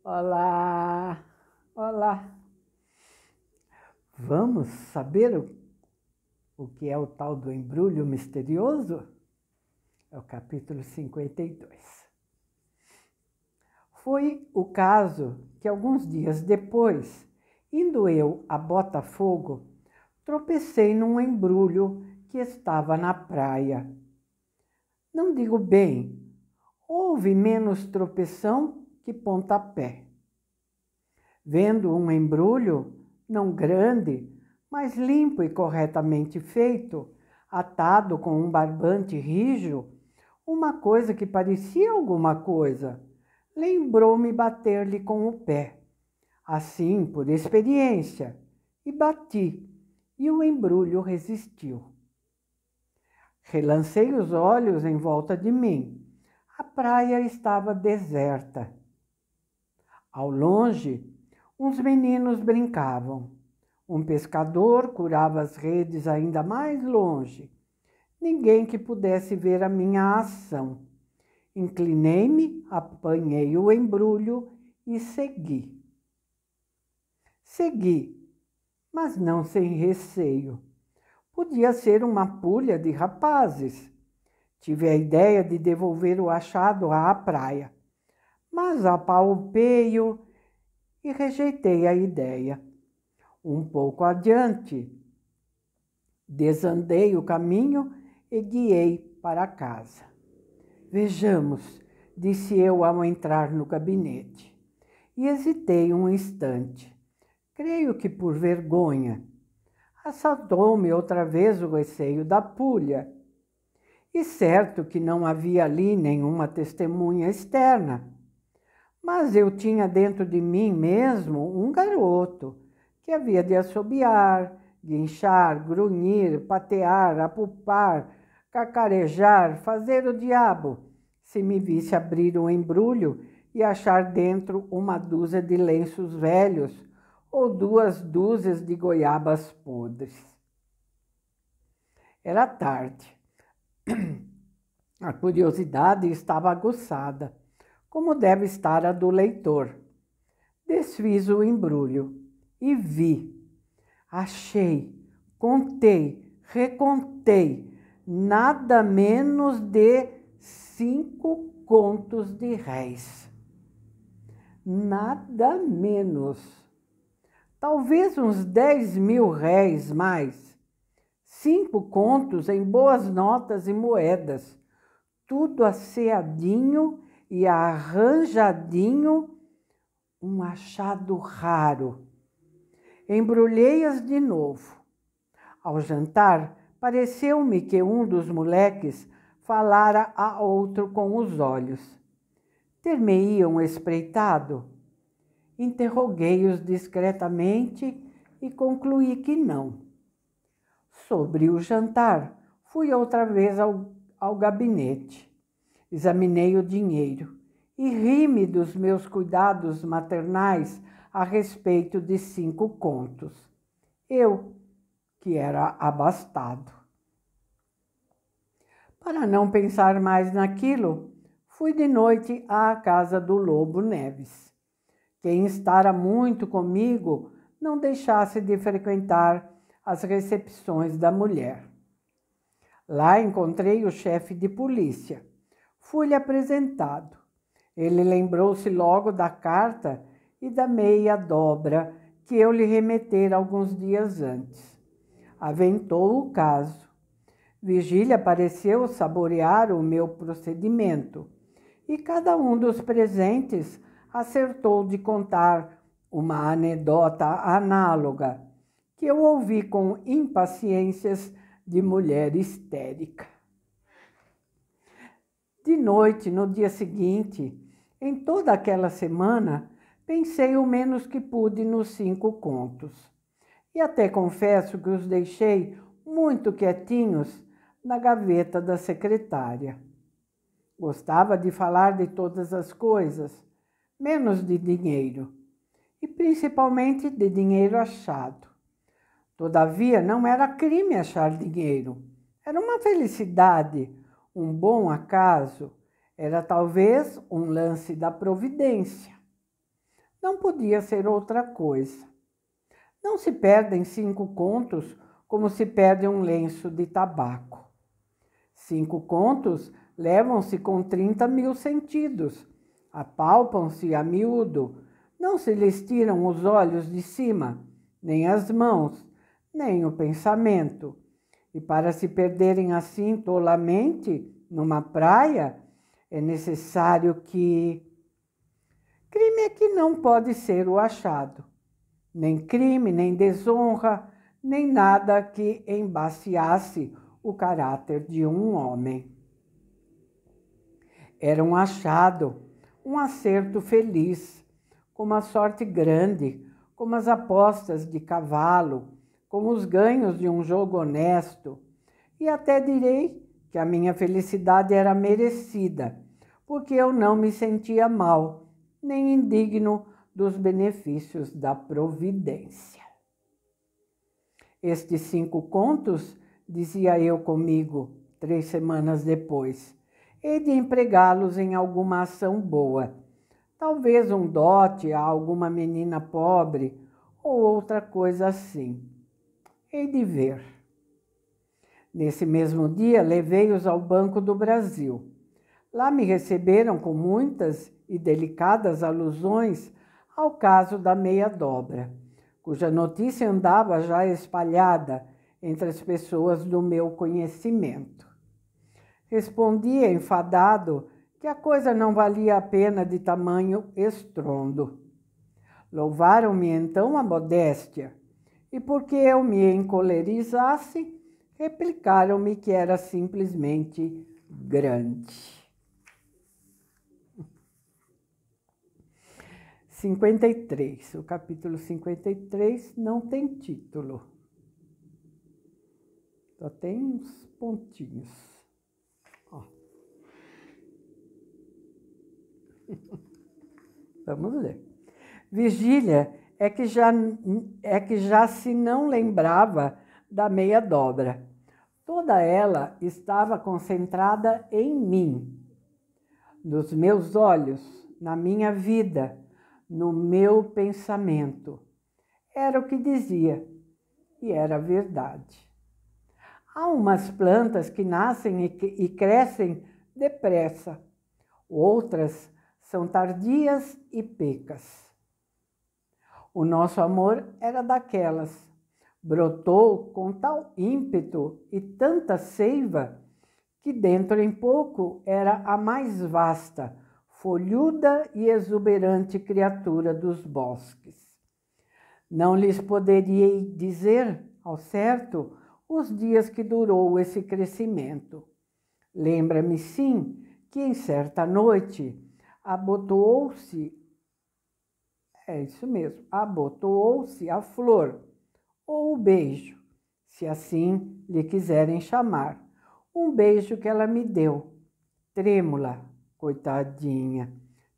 Olá, olá. Vamos saber o que é o tal do embrulho misterioso? É o capítulo 52. Foi o caso que alguns dias depois, indo eu a Botafogo, tropecei num embrulho que estava na praia. Não digo bem, houve menos tropeção que pontapé. Vendo um embrulho, não grande, mas limpo e corretamente feito, atado com um barbante rijo, uma coisa que parecia alguma coisa, lembrou-me bater-lhe com o pé, assim por experiência, e bati, e o embrulho resistiu. Relancei os olhos em volta de mim. A praia estava deserta. Ao longe, uns meninos brincavam. Um pescador curava as redes ainda mais longe. Ninguém que pudesse ver a minha ação. Inclinei-me, apanhei o embrulho e segui. Segui, mas não sem receio. Podia ser uma pulha de rapazes. Tive a ideia de devolver o achado à praia, mas apalpei-o e rejeitei a ideia. Um pouco adiante, desandei o caminho e guiei para casa. Vejamos, disse eu ao entrar no gabinete. E hesitei um instante. Creio que por vergonha. Assaltou-me outra vez o receio da pulha. E certo que não havia ali nenhuma testemunha externa. Mas eu tinha dentro de mim mesmo um garoto que havia de assobiar, guinchar, grunhir, patear, apupar, cacarejar, fazer o diabo, se me visse abrir um embrulho e achar dentro uma dúzia de lenços velhos ou 2 dúzias de goiabas podres. Era tarde. A curiosidade estava aguçada, como deve estar a do leitor. Desfiz o embrulho e vi, achei, contei, recontei, nada menos de 5 contos de réis. Nada menos. Talvez uns 10.000 réis mais. 5 contos em boas notas e moedas, tudo asseadinho e arranjadinho, um achado raro. Embrulhei-as de novo. Ao jantar, pareceu-me que um dos moleques falara a outro com os olhos. Ter-me-iam espreitado? Interroguei-os discretamente e concluí que não. Sobre o jantar, fui outra vez ao gabinete. Examinei o dinheiro e ri-me dos meus cuidados maternais a respeito de 5 contos. Eu, que era abastado. Para não pensar mais naquilo, fui de noite à casa do Lobo Neves. Quem estara muito comigo não deixasse de frequentar as recepções da mulher. Lá encontrei o chefe de polícia. Fui-lhe apresentado. Ele lembrou-se logo da carta e da meia dobra que eu lhe remetera alguns dias antes. Aventou o caso. Virgília pareceu saborear o meu procedimento e cada um dos presentes acertou de contar uma anedota análoga que eu ouvi com impaciências de mulher histérica. De noite, no dia seguinte, em toda aquela semana, pensei o menos que pude nos 5 contos. E até confesso que os deixei muito quietinhos na gaveta da secretária. Gostava de falar de todas as coisas, menos de dinheiro, e principalmente de dinheiro achado. Todavia, não era crime achar dinheiro. Era uma felicidade, um bom acaso. Era talvez um lance da providência. Não podia ser outra coisa. Não se perdem 5 contos como se perde um lenço de tabaco. 5 contos levam-se com 30.000 sentidos, apalpam-se a miúdo, não se lhes tiram os olhos de cima, nem as mãos, nem o pensamento. E para se perderem assim tolamente numa praia, é necessário que... Crime é que não pode ser o achado. Nem crime, nem desonra, nem nada que embaciasse o caráter de um homem. Era um achado, um acerto feliz, como a sorte grande, como as apostas de cavalo, como os ganhos de um jogo honesto. E até direi que a minha felicidade era merecida, porque eu não me sentia mal, nem indigno dos benefícios da providência. Estes 5 contos, dizia eu comigo 3 semanas depois, hei de empregá-los em alguma ação boa, talvez um dote a alguma menina pobre ou outra coisa assim. Hei de ver. Nesse mesmo dia, levei-os ao Banco do Brasil. Lá me receberam com muitas e delicadas alusões ao caso da meia-dobra, cuja notícia andava já espalhada entre as pessoas do meu conhecimento. Respondi enfadado que a coisa não valia a pena de tamanho estrondo. Louvaram-me então a modéstia, e porque eu me encolerizasse, replicaram-me que era simplesmente grande. 53. O capítulo 53 não tem título. Só tem uns pontinhos. Ó. Vamos ler. Vigília é que já se não lembrava da meia dobra. Toda ela estava concentrada em mim, nos meus olhos, na minha vida, no meu pensamento. Era o que dizia, e era verdade. Há umas plantas que nascem e crescem depressa, outras são tardias e pecas. O nosso amor era daquelas. Brotou com tal ímpeto e tanta seiva que dentro em pouco era a mais vasta, folhuda e exuberante criatura dos bosques. Não lhes poderia dizer, ao certo, os dias que durou esse crescimento. Lembra-me, sim, que em certa noite abotoou-se, abotoou-se a flor, ou o beijo, se assim lhe quiserem chamar. Um beijo que ela me deu, trêmula, coitadinha,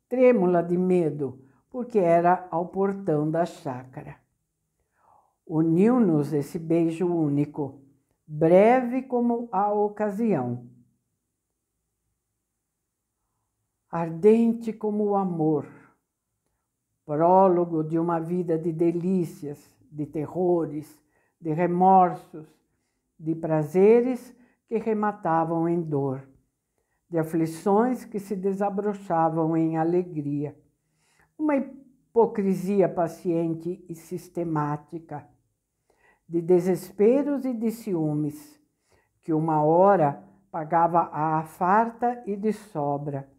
trêmula de medo, porque era ao portão da chácara. Uniu-nos esse beijo único, breve como a ocasião, ardente como o amor, prólogo de uma vida de delícias, de terrores, de remorsos, de prazeres que rematavam em dor, de aflições que se desabrochavam em alegria. Uma hipocrisia paciente e sistemática, de desesperos e de ciúmes, que uma hora pagava à farta e de sobra,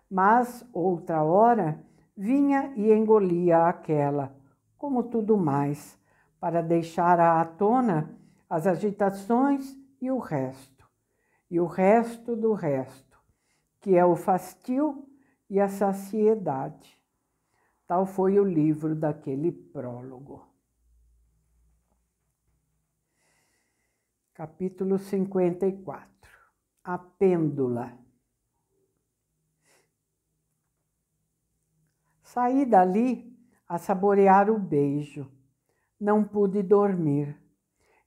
mas outra hora vinha e engolia aquela, como tudo mais, para deixar à tona as agitações e o resto do resto, que é o fastio e a saciedade. Tal foi o livro daquele prólogo. Capítulo 54. A pêndula. Saí dali a saborear o beijo. Não pude dormir.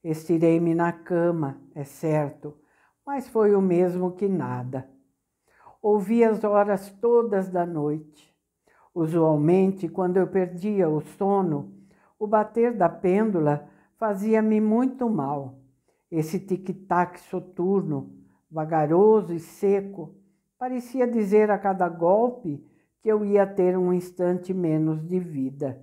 Estirei-me na cama, é certo, mas foi o mesmo que nada. Ouvi as horas todas da noite. Usualmente, quando eu perdia o sono, o bater da pêndula fazia-me muito mal. Esse tic-tac soturno, vagaroso e seco, parecia dizer a cada golpe que eu ia ter um instante menos de vida.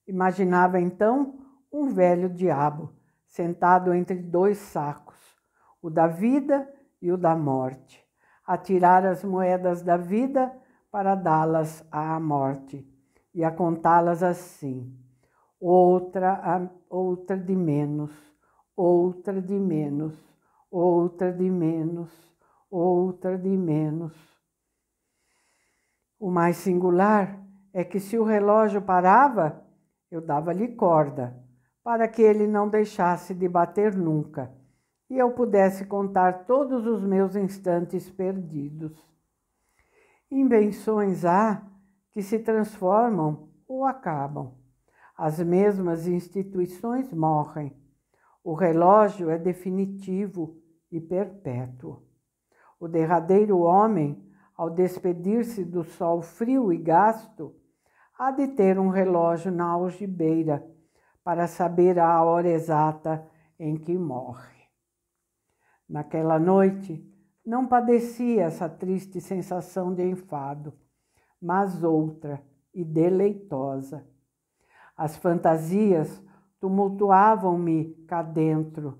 Imaginava então um velho diabo, sentado entre dois sacos, o da vida e o da morte, a tirar as moedas da vida para dá-las à morte, e a contá-las assim: outra de menos, outra de menos, outra de menos, outra de menos. O mais singular é que se o relógio parava, eu dava-lhe corda, para que ele não deixasse de bater nunca, e eu pudesse contar todos os meus instantes perdidos. Invenções há que se transformam ou acabam. As mesmas instituições morrem. O relógio é definitivo e perpétuo. O derradeiro homem, ao despedir-se do sol frio e gasto, há de ter um relógio na algibeira para saber a hora exata em que morre. Naquela noite, não padeci essa triste sensação de enfado, mas outra e deleitosa. As fantasias tumultuavam-me cá dentro,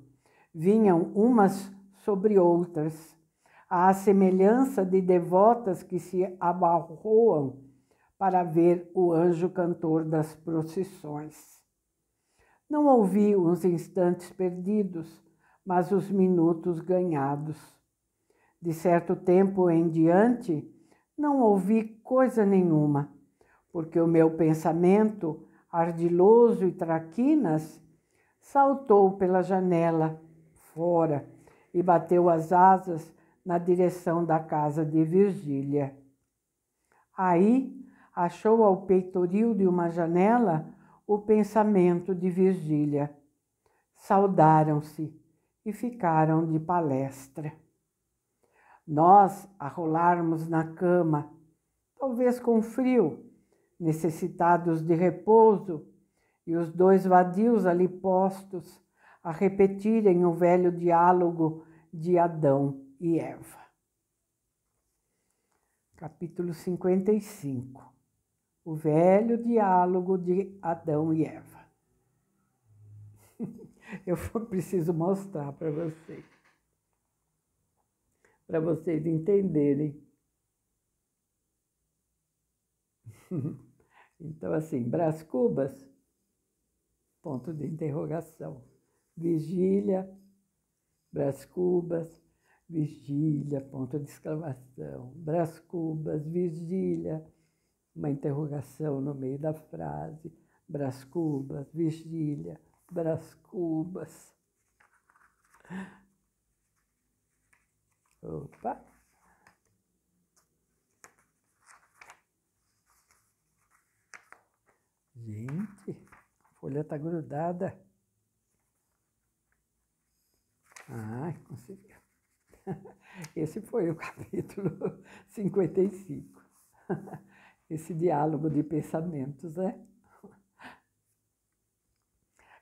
vinham umas sobre outras, à semelhança de devotas que se abarroam para ver o anjo cantor das procissões. Não ouvi os instantes perdidos, mas os minutos ganhados. De certo tempo em diante, não ouvi coisa nenhuma, porque o meu pensamento, ardiloso e traquinas, saltou pela janela fora e bateu as asas na direção da casa de Virgília. Aí achou ao peitoril de uma janela o pensamento de Virgília. Saudaram-se e ficaram de palestra. Nós a rolarmos na cama, talvez com frio, necessitados de repouso, e os dois vadios ali postos a repetirem o velho diálogo de Adão e Eva. Capítulo 55. O velho diálogo de Adão e Eva. Eu preciso mostrar para vocês entenderem. Então, assim, Brás Cubas, ponto de interrogação. Vigília, Brás Cubas, vigília, ponto de exclamação. Brás Cubas, vigília, uma interrogação no meio da frase. Brás Cubas, vigília, Brás Cubas. Opa! Gente, a folha está grudada. Ah, conseguiu. Esse foi o capítulo 55. Esse diálogo de pensamentos, né?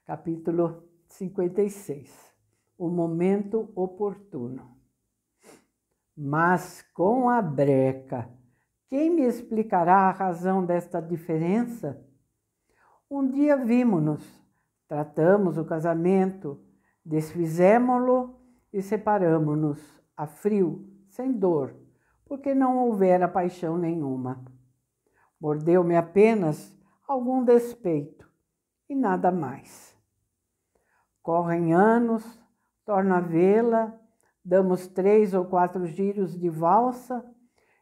Capítulo 56. O momento oportuno. Mas com a breca, quem me explicará a razão desta diferença? Um dia vimo-nos, tratamos o casamento, desfizemo-lo e separamo-nos a frio, sem dor, porque não houvera paixão nenhuma. Mordeu-me apenas algum despeito e nada mais. Correm anos, torno a vê-la, damos 3 ou 4 giros de valsa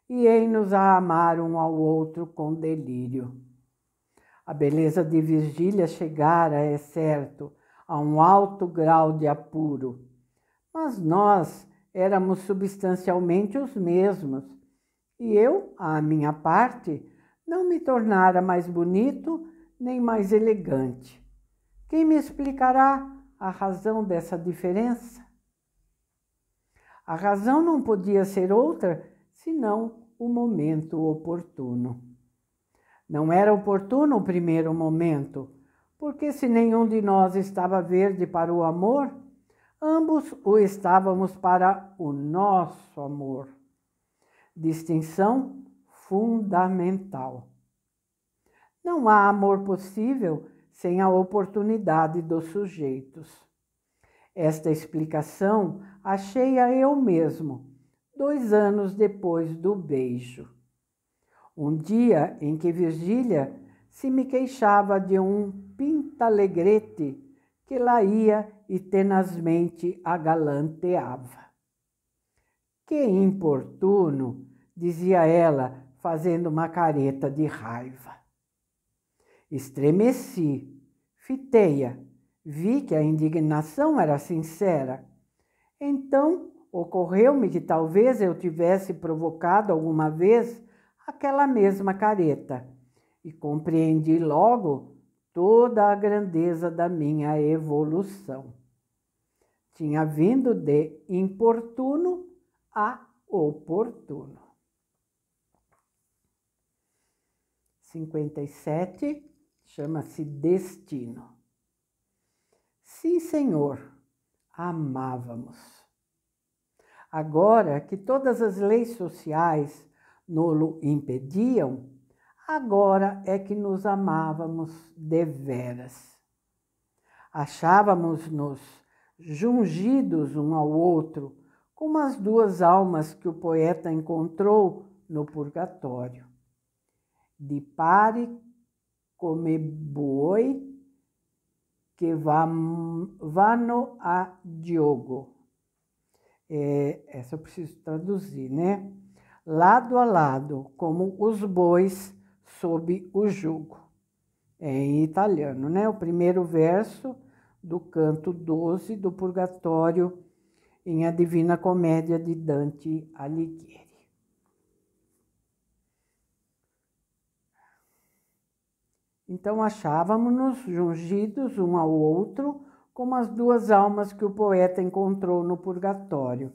e ei-nos a amar um ao outro com delírio. A beleza de Virgília chegara, é certo, a um alto grau de apuro, mas nós éramos substancialmente os mesmos, e eu, à minha parte, não me tornara mais bonito nem mais elegante. Quem me explicará a razão dessa diferença? A razão não podia ser outra senão o momento oportuno. Não era oportuno o primeiro momento, porque se nenhum de nós estava verde para o amor, ambos o estávamos para o nosso amor. Distinção fundamental. Não há amor possível sem a oportunidade dos sujeitos. Esta explicação achei-a eu mesmo, 2 anos depois do beijo. Um dia em que Virgília se me queixava de um pintalegrete que lá ia e tenazmente a galanteava. Que importuno, dizia ela, fazendo uma careta de raiva. Estremeci, fitei-a, vi que a indignação era sincera. Então, ocorreu-me que talvez eu tivesse provocado alguma vez aquela mesma careta, e compreendi logo toda a grandeza da minha evolução. Tinha vindo de importuno a oportuno. 57, chama-se destino. Sim, Senhor, amávamos. Agora que todas as leis sociais no-lo impediam, agora é que nos amávamos deveras. Achávamos-nos jungidos um ao outro, como as 2 almas que o poeta encontrou no purgatório. Di pari come buoi che vanno a giogo. Essa eu preciso traduzir, né? Lado a lado, como os bois sob o jugo. É em italiano, né? O primeiro verso do canto 12 do Purgatório, em A Divina Comédia de Dante Alighieri. Então achávamos-nos jungidos um ao outro, como as 2 almas que o poeta encontrou no purgatório.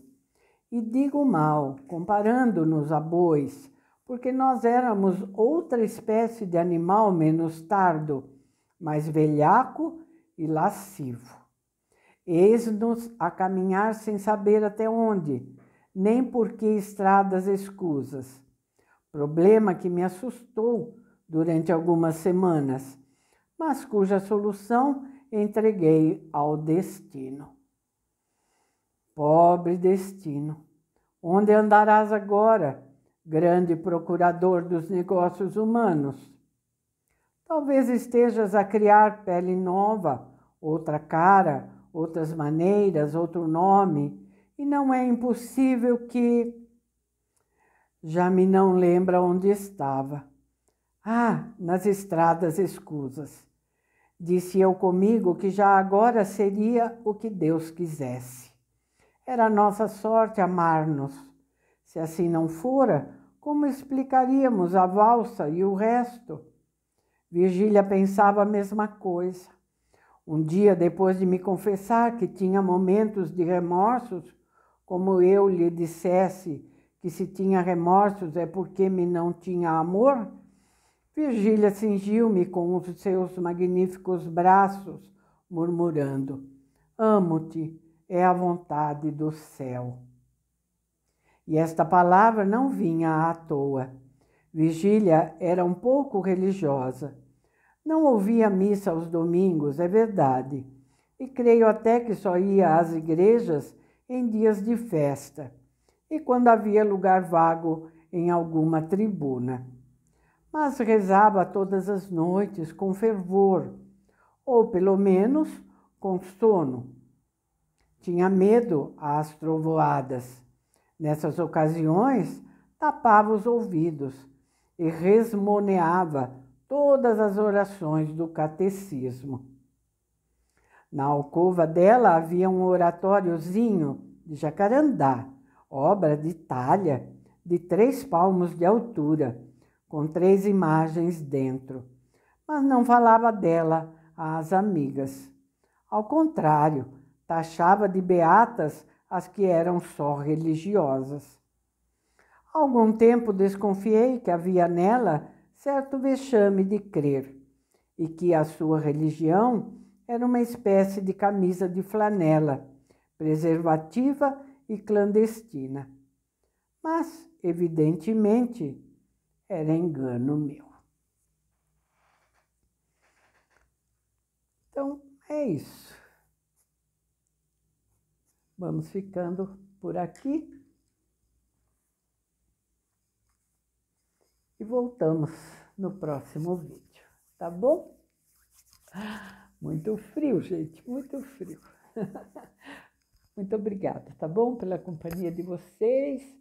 E digo mal, comparando-nos a bois, porque nós éramos outra espécie de animal menos tardo, mais velhaco e lascivo. Eis-nos a caminhar sem saber até onde, nem por que estradas escusas. Problema que me assustou durante algumas semanas, mas cuja solução entreguei ao destino. Pobre destino, onde andarás agora, grande procurador dos negócios humanos? Talvez estejas a criar pele nova, outra cara, outras maneiras, outro nome, e não é impossível que... Já me não lembra onde estava. Nas estradas escusas. Disse eu comigo que já agora seria o que Deus quisesse. Era nossa sorte amar-nos. Se assim não fora, como explicaríamos a valsa e o resto? Virgília pensava a mesma coisa. Um dia, depois de me confessar que tinha momentos de remorsos, como eu lhe dissesse que se tinha remorsos é porque me não tinha amor, Virgília cingiu-me com os seus magníficos braços, murmurando: amo-te, é a vontade do céu. E esta palavra não vinha à toa. Virgília era um pouco religiosa. Não ouvia missa aos domingos, é verdade, e creio até que só ia às igrejas em dias de festa e quando havia lugar vago em alguma tribuna. Mas rezava todas as noites com fervor, ou pelo menos com sono. Tinha medo às trovoadas. Nessas ocasiões, tapava os ouvidos e resmoneava todas as orações do catecismo. Na alcova dela havia um oratóriozinho de jacarandá, obra de talha, de 3 palmos de altura, com 3 imagens dentro, mas não falava dela às amigas. Ao contrário, taxava de beatas as que eram só religiosas. Há algum tempo desconfiei que havia nela certo vexame de crer, e que a sua religião era uma espécie de camisa de flanela, preservativa e clandestina. Mas, evidentemente, era engano meu. Então, é isso. Vamos ficando por aqui. E voltamos no próximo vídeo, tá bom? Muito frio, gente, muito frio. Muito obrigada, tá bom? Pela companhia de vocês.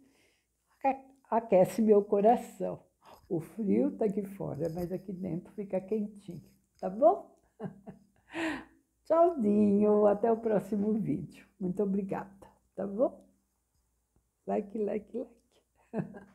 Aquece meu coração. O frio tá aqui fora, mas aqui dentro fica quentinho, tá bom? Tchauzinho, até o próximo vídeo. Muito obrigada, tá bom? Like, like, like.